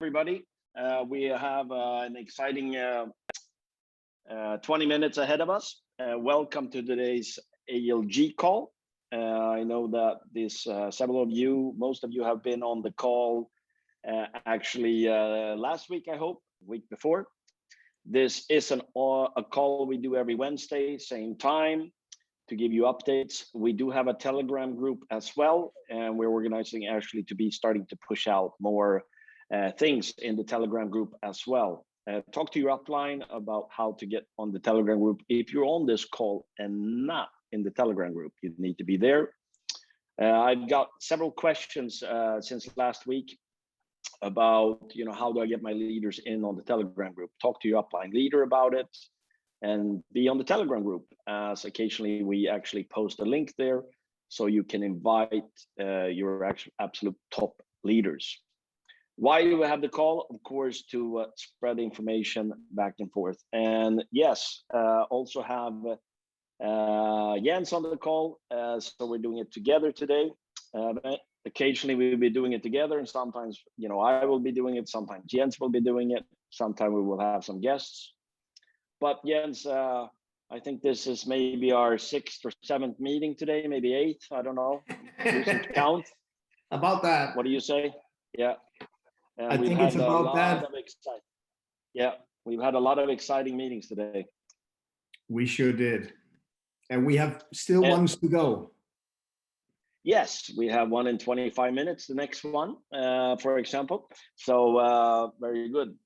everybody. We have an exciting 20 minutes ahead of us. Welcome to today's ALG call. I know that several of you, most of you have been on the call actually last week, I hope, week before. This is a call we do every Wednesday, same time, to give you updates. We do have a Telegram group as well, and we're organizing actually to be starting to push out more things in the Telegram group as well. Talk to your upline about how to get on the Telegram group. If you're on this call and not in the Telegram group, you need to be there. I've got several questions since last week about, how do I get my leaders in on the Telegram group? Talk to your upline leader about it and be on the Telegram group, as occasionally we actually post a link there so you can invite your absolute top leaders. Why do we have the call? Of course, to spread information back and forth. And yes, also have Jens on the call, so we're doing it together today. Occasionally we'll be doing it together, and sometimes, I will be doing it, sometimes Jens will be doing it, sometimes we will have some guests. But Jens, I think this is maybe our 6th or 7th meeting today, maybe 8th, I don't know, losing count. About that. What do you say? Yeah. And I think it's about that. We've had a lot of exciting meetings today. We sure did. And we have still ones to go. Yes, we have one in 25 minutes, the next one, for example. So very good.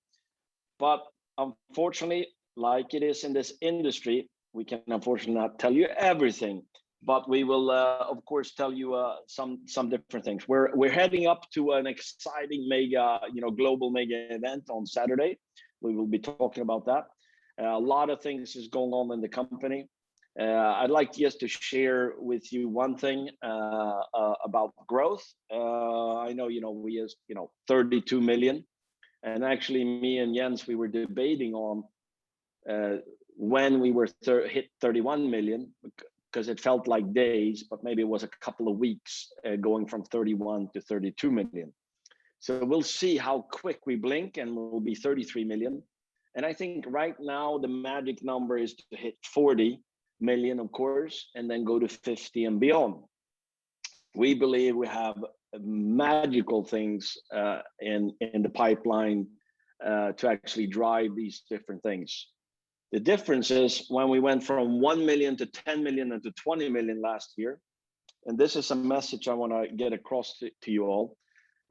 But unfortunately, like it is in this industry, we can unfortunately not tell you everything. But we will, of course, tell you some different things. We're heading up to an exciting mega, global mega event on Saturday. We will be talking about that. A lot of things is going on in the company. I'd like just to share with you one thing about growth. I know, we is 32 million, and actually me and Jens, we were debating on when we were hit 31 million. Because it felt like days, but maybe it was a couple of weeks going from 31 to 32 million. So we'll see how quick we blink, and we'll be 33 million. And I think right now the magic number is to hit 40 million, of course, and then go to 50 and beyond. We believe we have magical things in the pipeline to actually drive these different things. The difference is when we went from 1 million to 10 million and to 20 million last year, and this is a message I want to get across to you all.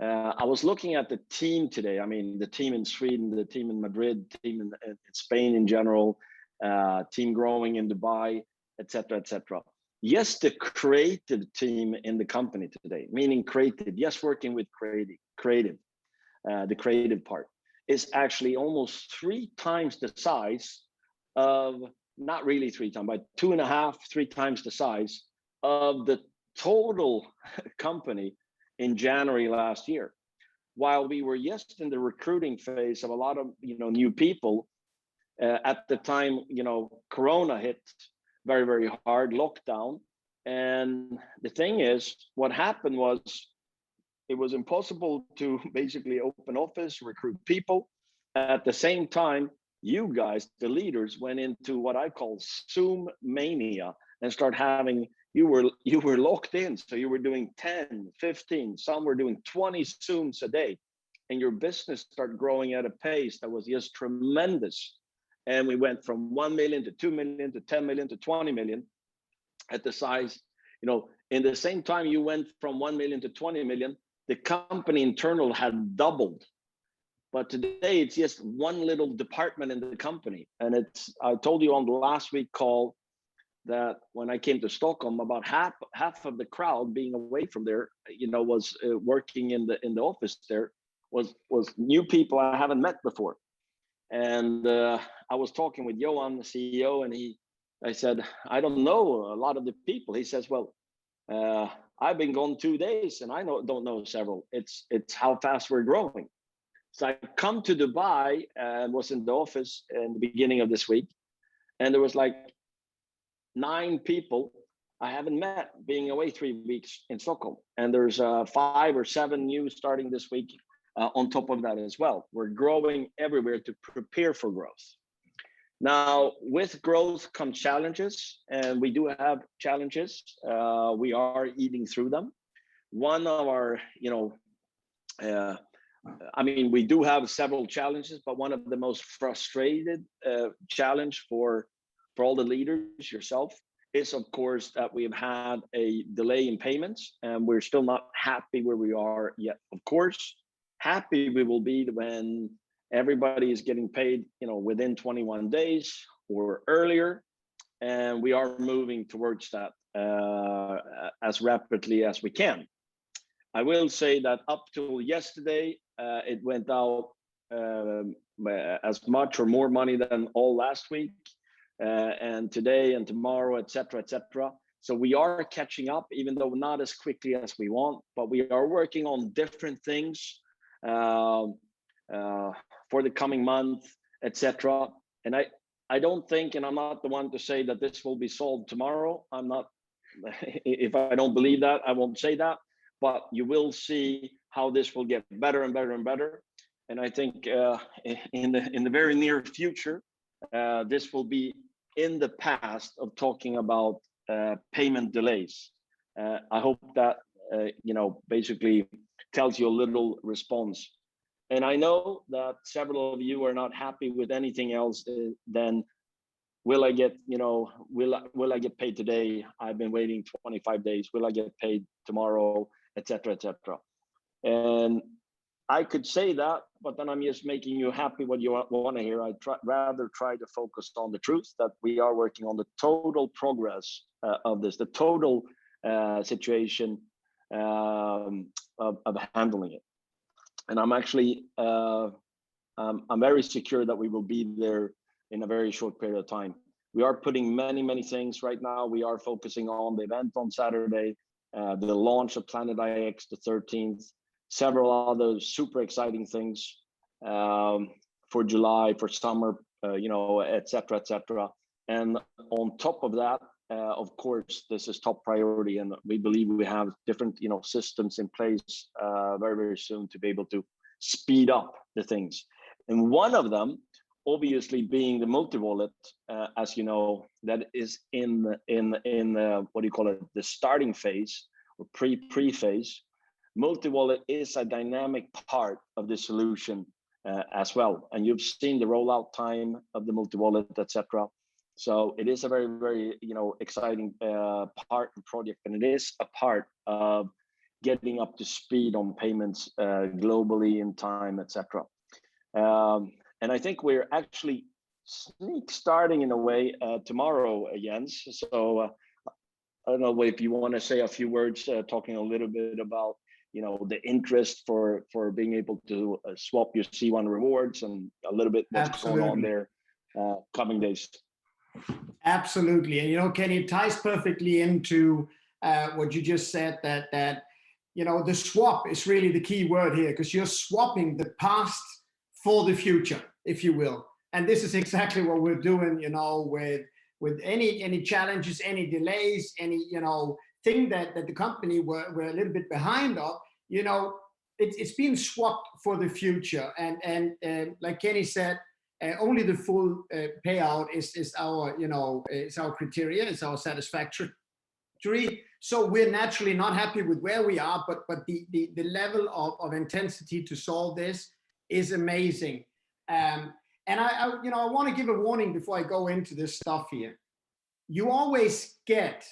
I was looking at the team today. I mean, the team in Sweden, the team in Madrid, team in Spain in general, team growing in Dubai, etc., etc. Yes, the creative team in the company today, meaning creative, yes, working with creative, the creative part, is actually almost 3 times the size of, not really 3 times, but 2.5, 3 times the size of the total company in January last year. While we were just in the recruiting phase of a lot of new people, at the time Corona hit very, very hard, lockdown. And the thing is, what happened was it was impossible to basically open office, recruit people. At the same time, you guys, the leaders, went into what I call Zoom mania and start having, you were locked in. So you were doing 10, 15, some were doing 20 Zooms a day, and your business started growing at a pace that was just tremendous. And we went from 1 million to 2 million to 10 million to 20 million at the size, in the same time you went from 1 million to 20 million, the company internal had doubled. But today it's just one little department in the company. And I told you on the last week call that when I came to Stockholm, about half of the crowd being away from there, was working in the office there, was new people I haven't met before. And I was talking with Johan, the CEO, and I said, I don't know a lot of the people. He says, well, I've been gone 2 days and I don't know several. It's how fast we're growing. So I come to Dubai and was in the office in the beginning of this week, and there was like 9 people I haven't met, being away 3 weeks in Stockholm. And there's 5 or 7 new starting this week on top of that as well. We're growing everywhere to prepare for growth. Now, with growth come challenges, and we do have challenges. We are eating through them. One of our, I mean, we do have several challenges, but one of the most frustrated challenge for all the leaders, yourself, is of course that we've had a delay in payments, and we're still not happy where we are yet. Of course, happy we will be when everybody is getting paid, within 21 days or earlier, and we are moving towards that as rapidly as we can. I will say that up till yesterday, it went out as much or more money than all last week, and today and tomorrow, etc., etc. So we are catching up, even though not as quickly as we want, but we are working on different things for the coming month, etc. And I don't think, and I'm not the one to say that this will be solved tomorrow. I'm not, if I don't believe that, I won't say that, but you will see how this will get better and better and better. And I think in the very near future, this will be in the past of talking about payment delays. I hope that, basically tells you a little response. And I know that several of you are not happy with anything else than, will I get, will I get paid today? I've been waiting 25 days. Will I get paid tomorrow, etc., etc. And I could say that, but then I'm just making you happy what you want to hear. I rather try to focus on the truth that we are working on the total progress of this, the total situation of handling it. And I'm actually, I'm very secure that we will be there in a very short period of time. We are putting many things right now. We are focusing on the event on Saturday, the launch of Planet IX the 13th, several other super exciting things for July, for summer, etc., etc. And on top of that, of course, this is top priority, and we believe we have different, systems in place very soon to be able to speed up the things. And one of them, obviously, being the multi-wallet, as you know, that is in what do you call it, the starting phase or pre-phase. Multi-wallet is a dynamic part of the solution as well, and you've seen the rollout time of the multi-wallet, etc. So it is a very exciting part and project, and it is a part of getting up to speed on payments globally in time, etc. And I think we're actually starting in a way tomorrow, Jens. So I don't know if you want to say a few words, talking a little bit about the interest for being able to swap your C1 rewards and a little bit what's going on there coming days. Absolutely. And Kenny, it ties perfectly into what you just said, that the swap is really the key word here, because you're swapping the past for the future, if you will. And this is exactly what we're doing, with any challenges, any delays, any thing that the company were a little bit behind of, it's being swapped for the future. And like Kenny said, only the full payout is our criteria, is our satisfactory. So we're naturally not happy with where we are, but the level of intensity to solve this is amazing. And I want to give a warning before I go into this stuff here. You always get,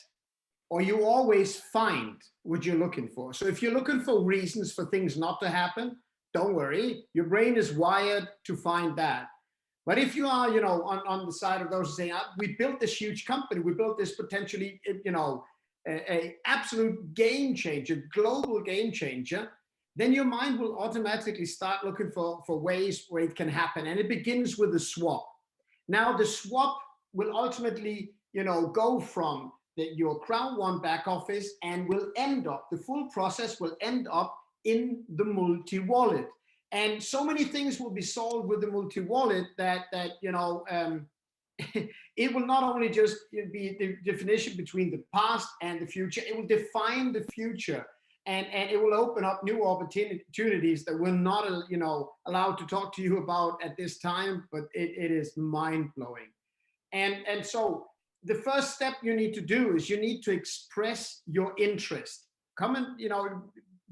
or you always find what you're looking for. So if you're looking for reasons for things not to happen, don't worry. Your brain is wired to find that. But if you are, on the side of those saying, we built this huge company, we built this potentially, a absolute game changer, global game changer, then your mind will automatically start looking for ways where it can happen. And it begins with the swap. Now, the swap will ultimately, go from your CROWD1 back office and will end up, the full process will end up in the multi-wallet. And so many things will be solved with the multi-wallet that it will not only just be the definition between the past and the future, it will define the future. and it will open up new opportunities that we're not, allowed to talk to you about at this time, but it is mind-blowing. And so the first step you need to do is you need to express your interest. Come and,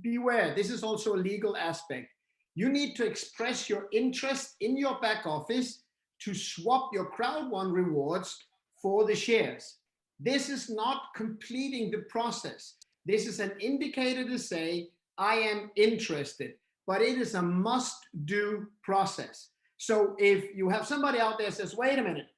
beware, this is also a legal aspect. You need to express your interest in your back office to swap your CROWD1 rewards for the shares. This is not completing the process. This is an indicator to say, I am interested, but it is a must-do process. So if you have somebody out there says, wait a minute,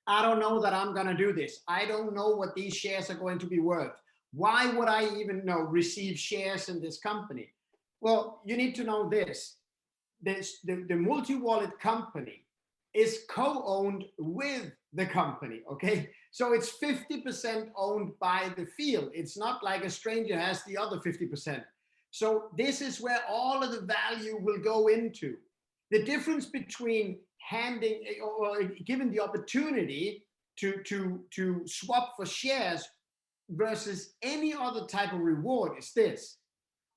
I don't know that I'm going to do this. I don't know what these shares are going to be worth. Why would I even receive shares in this company? Well, you need to know this. The multi-wallet company is co-owned with the company, okay? So it's 50% owned by the field. It's not like a stranger has the other 50%. So this is where all of the value will go into. The difference between handing or given the opportunity to swap for shares versus any other type of reward is this.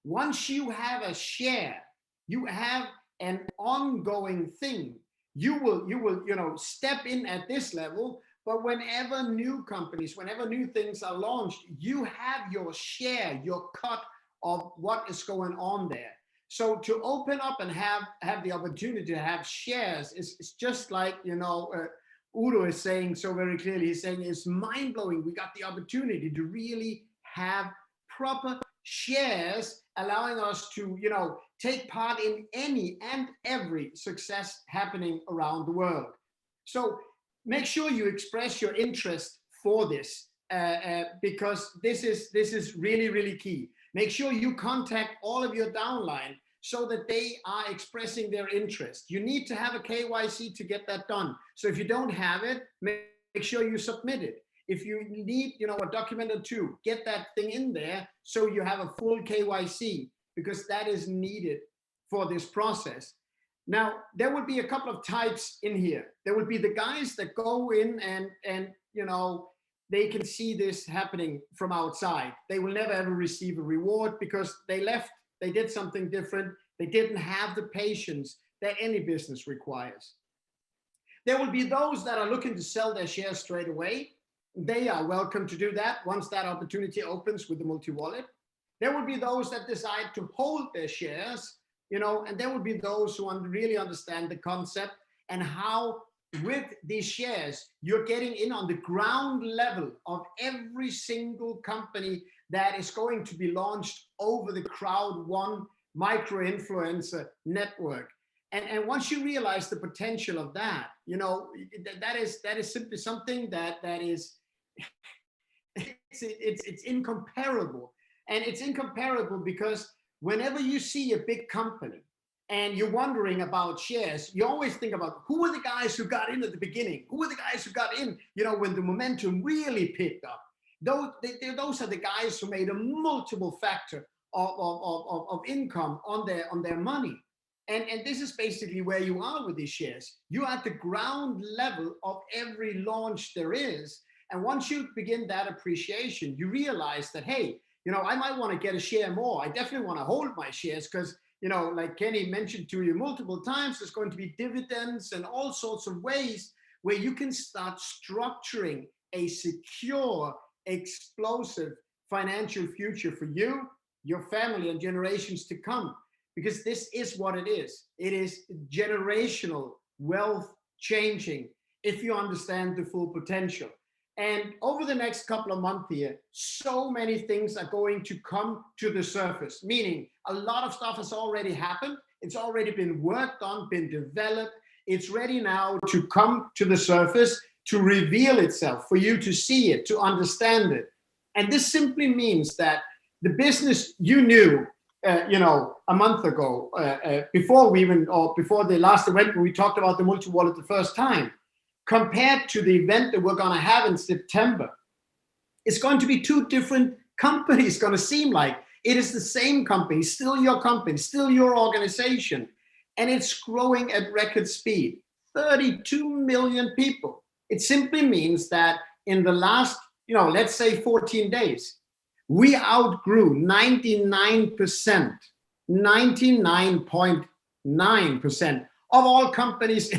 Once you have a share, you have an ongoing thing. You will step in at this level, but whenever new companies, whenever new things are launched, you have your share, your cut of what is going on there. So to open up and have the opportunity to have shares is just like, Udo is saying so very clearly. He's saying it's mind-blowing. We got the opportunity to really have proper shares, allowing us to, take part in any and every success happening around the world. So make sure you express your interest for this, because this is really, really key. Make sure you contact all of your downline so that they are expressing their interest. You need to have a KYC to get that done. So if you don't have it, make sure you submit it. If you need, a document or two, get that thing in there so you have a full KYC, because that is needed for this process. Now, there will be a couple of types in here. There will be the guys that go in and they can see this happening from outside. They will never ever receive a reward because they left, they did something different. They didn't have the patience that any business requires. There will be those that are looking to sell their shares straight away. They are welcome to do that once that opportunity opens with the multi-wallet. There will be those that decide to hold their shares, and there will be those who really understand the concept and how with these shares, you're getting in on the ground level of every single company that is going to be launched over the CROWD1 micro-influencer network. And once you realize the potential of that, that is simply something that is, it's incomparable. And it's incomparable because whenever you see a big company and you're wondering about shares, you always think about who were the guys who got in at the beginning? Who were the guys who got in, when the momentum really picked up? Those are the guys who made a multiple factor of income on their money. And this is basically where you are with these shares. You're at the ground level of every launch there is. And once you begin that appreciation, you realize that, hey, I might want to get a share more. I definitely want to hold my shares because, like Kenny mentioned to you multiple times, there's going to be dividends and all sorts of ways where you can start structuring a secure, explosive financial future for you, your family, and generations to come. Because this is what it is. It is generational wealth changing if you understand the full potential. And over the next couple of months here, so many things are going to come to the surface, meaning a lot of stuff has already happened. It's already been worked on, been developed. It's ready now to come to the surface, to reveal itself, for you to see it, to understand it. And this simply means that the business you knew, a month ago, before the last event when we talked about the multi-wallet the first time, compared to the event that we're going to have in September, it's going to be two different companies. Going to seem like it is the same company, still your organization, and it's growing at record speed. 32 million people. It simply means that in the last, let's say 14 days, We outgrew 99%, 99.9% of all companies,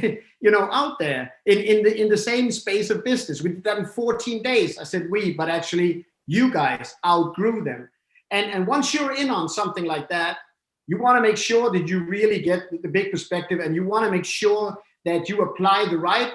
out there in the same space of business. We did that in 14 days. I said we, but actually you guys outgrew them. And once you're in on something like that, you want to make sure that you really get the big perspective, and you want to make sure that you apply the right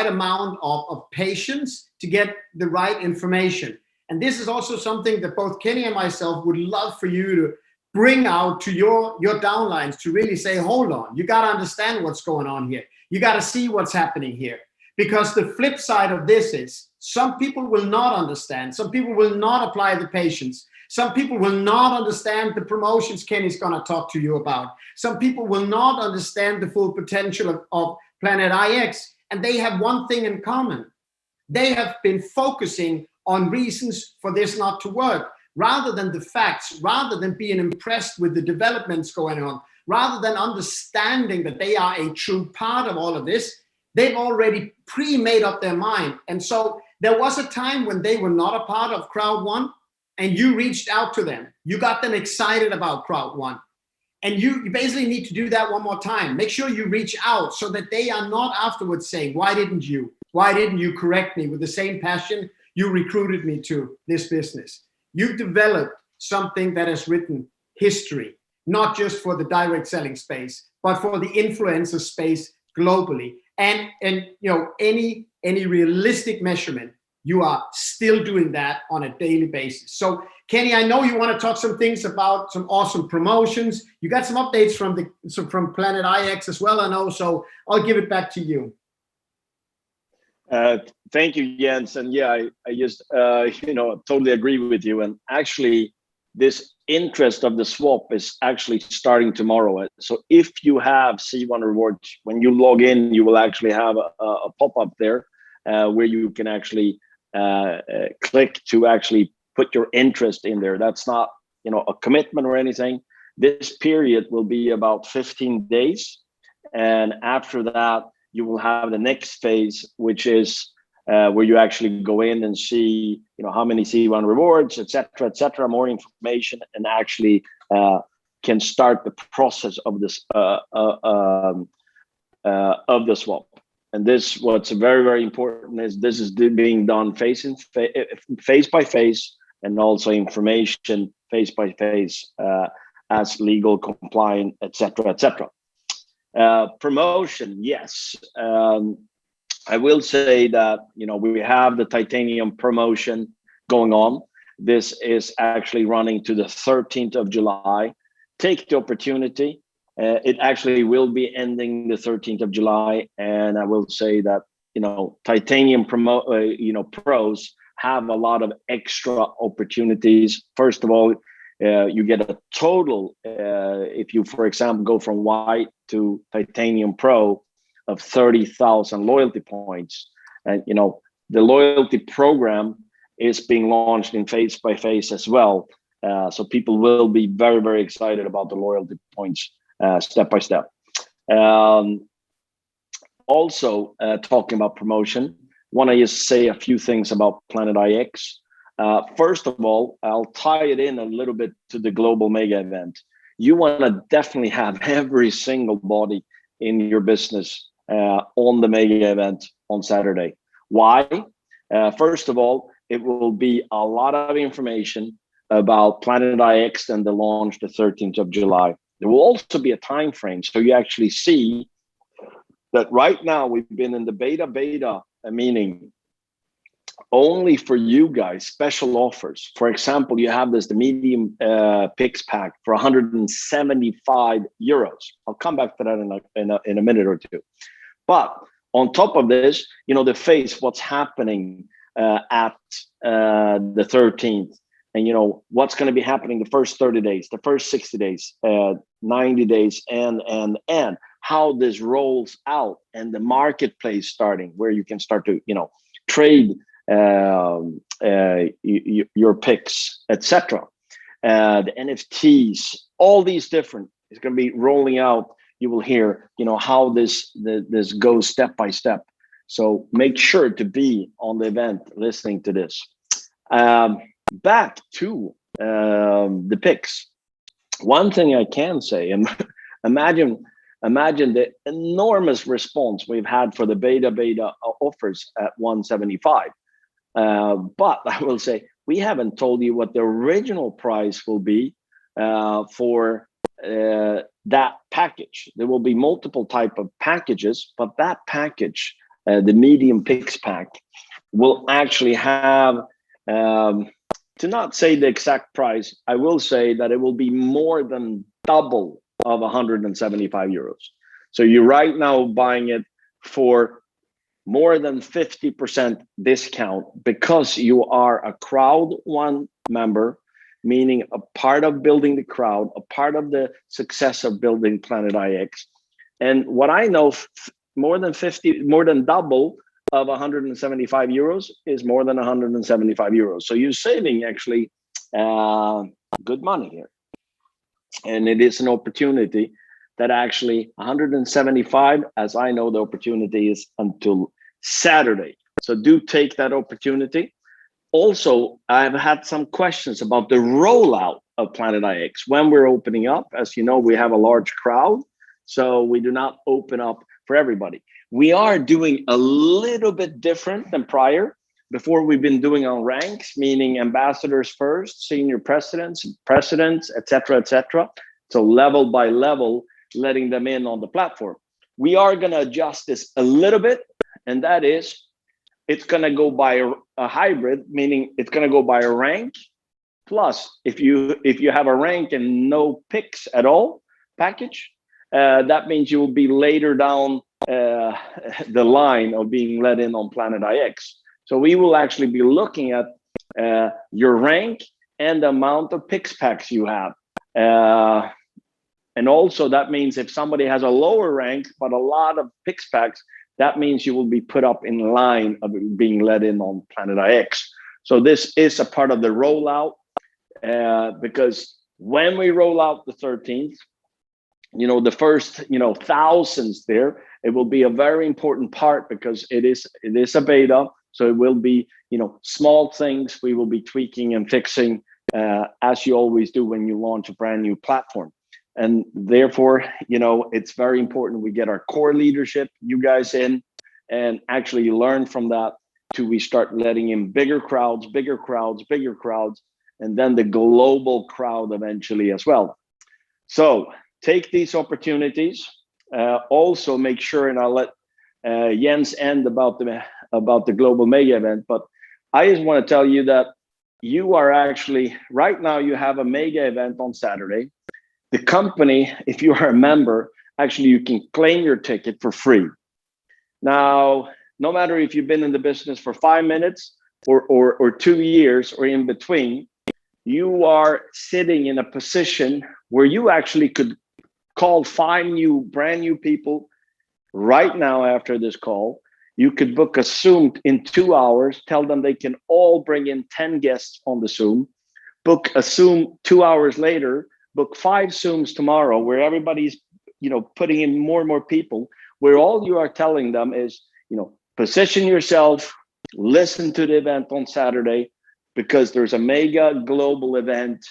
amount of patience to get the right information. And this is also something that both Kenny and myself would love for you to bring out to your downlines, to really say, hold on, you got to understand what's going on here. You got to see what's happening here. Because the flip side of this is some people will not understand. Some people will not apply the patience. Some people will not understand the promotions Kenny's going to talk to you about. Some people will not understand the full potential of Planet IX. And they have one thing in common. They have been focusing on reasons for this not to work, rather than the facts, rather than being impressed with the developments going on, rather than understanding that they are a true part of all of this. They've already pre-made up their mind. And so there was a time when they were not a part of CROWD1, and you reached out to them. You got them excited about CROWD1. And you basically need to do that one more time. Make sure you reach out so that they are not afterwards saying, why didn't you? Why didn't you correct me with the same passion you recruited me to this business? You've developed something that has written history, not just for the direct selling space, but for the influencer space globally. And any realistic measurement, you are still doing that on a daily basis. So Kenny, I know you want to talk some things about some awesome promotions. You got some updates from Planet IX as well, I know. So I'll give it back to you. Thank you, Jens. And yeah, I just totally agree with you. And actually, this interest of the swap is actually starting tomorrow. So if you have C1 rewards, when you log in, you will actually have a pop-up there where you can actually click to actually put your interest in there. That's not a commitment or anything. This period will be about 15 days, and after that you will have the next phase, which is where you actually go in and see how many C1 rewards, etc., more information, and actually can start the process of this of the swap. And this, what's very, very important, is this is being done face by face, and also information face by face as legal, compliant, etc. Promotion, yes. I will say that we have the titanium promotion going on. This is actually running to the 13th of July. Take the opportunity. It actually will be ending the 13th of July, and I will say that titanium pros have a lot of extra opportunities. First of all, you get a total if you, for example, go from white to titanium pro, of 30,000 loyalty points. And the loyalty program is being launched in face by face as well, so people will be very, very excited about the loyalty points step by step. Also, talking about promotion, want to just say a few things about Planet IX. First of all, I'll tie it in a little bit to the global mega event. You want to definitely have every single body in your business on the mega event on Saturday. Why? First of all, it will be a lot of information about Planet IX and the launch the 13th of July. There will also be a time frame, so you actually see that right now we've been in the beta, meaning only for you guys, special offers. For example, you have the medium picks pack for 175 euros. I'll come back to that in a minute or two. But on top of this, the face, what's happening at the 13th, and what's going to be happening the first 30 days, the first 60 days, 90 days, and how this rolls out, and the marketplace starting, where you can start to trade your picks, etc. The NFTs, all these different, it's going to be rolling out. You will hear how this goes step by step. So make sure to be on the event listening to this. back to the picks. One thing I can say, and imagine the enormous response we've had for the beta offers at 175. But I will say we haven't told you what the original price will be for that package. There will be multiple type of packages, but that package, the medium picks pack, will actually have, to not say the exact price, I will say that it will be more than double of 175 euros. So you're right now buying it for more than 50% discount because you are a CROWD1 member, meaning a part of building the crowd, a part of the success of building Planet IX. And what I know, more than double of 175 euros is more than 175 euros. So you're saving actually good money here. And it is an opportunity that actually 175, as I know, the opportunity is until Saturday. So do take that opportunity. Also, I've had some questions about the rollout of Planet IX. When we're opening up, as you know, we have a large crowd, so we do not open up for everybody. We are doing a little bit different than prior. Before, we've been doing on ranks, meaning ambassadors first, senior presidents, etc., etc. So level by level, letting them in on the platform. We are going to adjust this a little bit, and that is, it's going to go by a hybrid, meaning it's going to go by a rank. Plus, if you have a rank and no picks at all package, that means you will be later down the line of being let in on Planet IX. So we will actually be looking at your rank and the amount of picks packs you have. And also that means if somebody has a lower rank, but a lot of picks packs, that means you will be put up in line of being let in on Planet IX. So this is a part of the rollout because when we roll out the 13th, the first, thousands there, it will be a very important part because it is a beta. So it will be, small things we will be tweaking and fixing as you always do when you launch a brand new platform. And therefore, it's very important we get our core leadership, you guys in, and actually learn from that till we start letting in bigger crowds, and then the global crowd eventually as well. So take these opportunities. Also make sure, and I'll let Jens end about the global mega event, but I just want to tell you that you are actually, right now you have a mega event on Saturday. The company, if you are a member, actually you can claim your ticket for free. Now, no matter if you've been in the business for 5 minutes or 2 years or in between, you are sitting in a position where you actually could call 5 brand new people right now after this call. You could book a Zoom in 2 hours, tell them they can all bring in 10 guests on the Zoom, book a Zoom 2 hours later, book 5 Zooms tomorrow where everybody's, putting in more and more people, where all you are telling them is, position yourself, listen to the event on Saturday, because there's a mega global event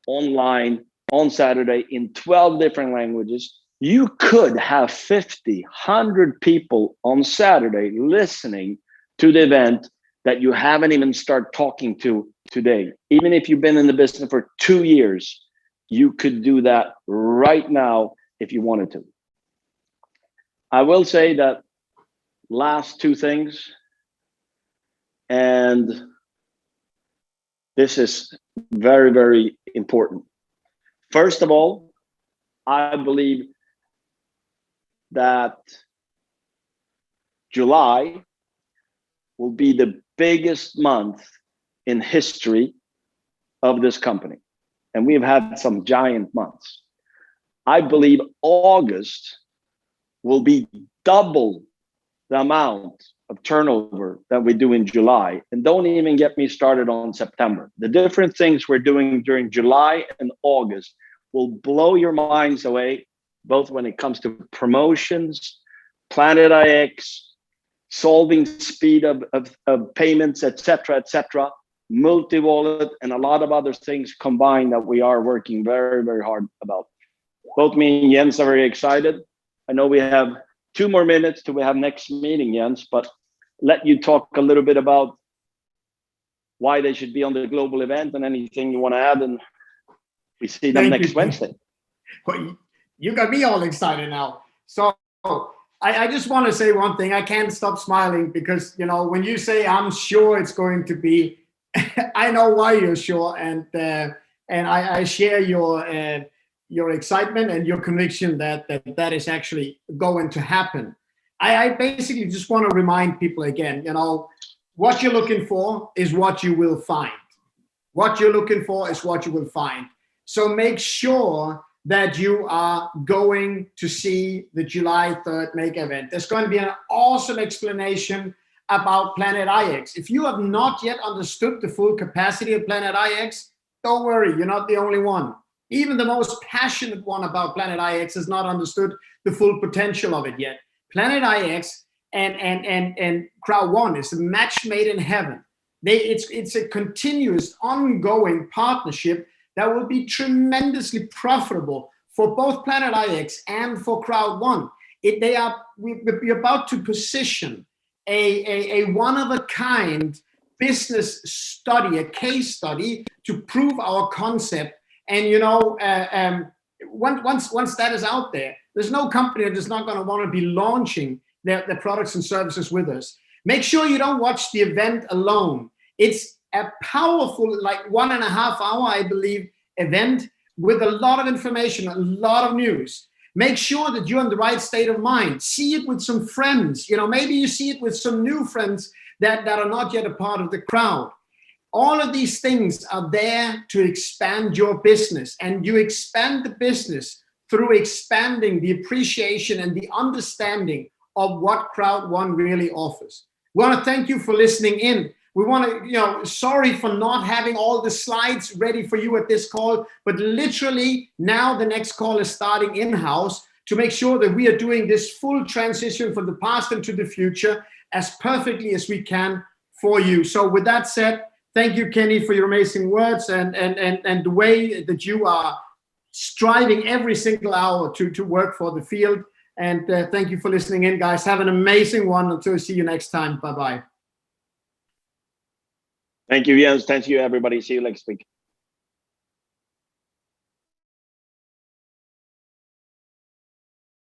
online on Saturday in 12 different languages. You could have 50, 100 people on Saturday listening to the event that you haven't even started talking to today. Even if you've been in the business for 2 years, you could do that right now if you wanted to. I will say that last 2 things, and this is very, very important. First of all, I believe that July will be the biggest month in history of this company. And we've had some giant months. I believe August will be double the amount of turnover that we do in July. And don't even get me started on September. The different things we're doing during July and August will blow your minds away, both when it comes to promotions, Planet IX, solving speed of payments, etc., etc. multi-wallet, and a lot of other things combined that we are working very, very hard about. Both me and Jens are very excited. I know we have 2 more minutes till we have next meeting, Jens, but let you talk a little bit about why they should be on the global event and anything you want to add, and we see them next Wednesday. Well, you got me all excited now. So I just want to say one thing. I can't stop smiling because, you know, when you say I'm sure it's going to be, I know why you're sure, and I share your excitement and your conviction that is actually going to happen. I basically just want to remind people again, you know, what you're looking for is what you will find. What you're looking for is what you will find. So make sure that you are going to see the July 3rd mega event. There's going to be an awesome explanation about Planet IX. If you have not yet understood the full capacity of Planet IX, don't worry, you're not the only one. Even the most passionate one about Planet IX has not understood the full potential of it yet. Planet IX and CROWD1 is a match made in heaven. It's a continuous, ongoing partnership that will be tremendously profitable for both Planet IX and for CROWD1. We're about to position a one-of-a-kind business study, a case study to prove our concept. And you know, once that is out there, there's no company that is not going to want to be launching their products and services with us. Make sure you don't watch the event alone. It's a powerful, like 1.5 hour, I believe, event with a lot of information, a lot of news. Make sure that you're in the right state of mind. See it with some friends. You know, maybe you see it with some new friends that are not yet a part of the crowd. All of these things are there to expand your business, and you expand the business through expanding the appreciation and the understanding of what CROWD1 really offers. We want to thank you for listening in. We want to, you know, sorry for not having all the slides ready for you at this call, but literally now the next call is starting in-house to make sure that we are doing this full transition from the past into the future as perfectly as we can for you. So with that said, thank you, Kenny, for your amazing words and the way that you are striving every single hour to work for the field. And thank you for listening in, guys. Have an amazing one. Until I see you next time. Bye-bye. Thank you, Jens. Thank you, everybody. See you next week.